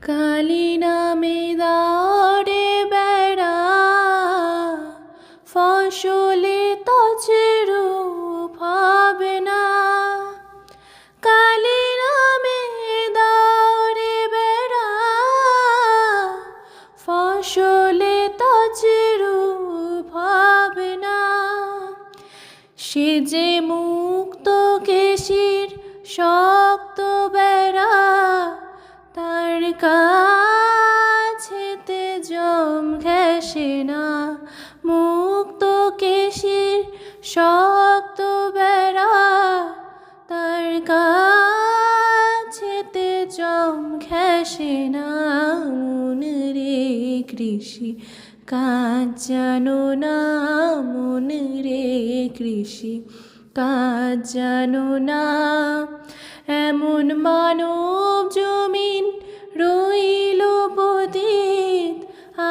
কালী নামে দাঁড়ে বেড়া, ফসলে তছরু হবে না। কালী নামে দাঁড়ে বেড়া, ফসলে তছরু হবে না। সে যে মুক্ত কেশির শক্ত বেড়া, তার কাছেতে জম ঘেঁষে না। মুক্ত কেশির শক্ত বেড়া, তার কাছেতে জম ঘেঁষে না। মন রে কৃষি কাজ জানো না, মন রে কৃষি কাজ জানো না। এমন মানব জমিন রইল পতিত,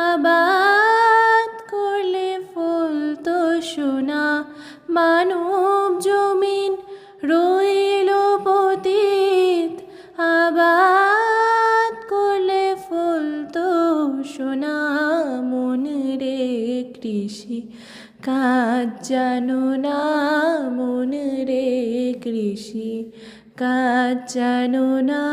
আবাদ করলে ফলতো সোনা। মানব জমিন রইল পতিত, আবাদ করলে ফলতো সোনা। মন রে কৃষি কাজ জানো না, মন রে কৃষি কাজ জানো না।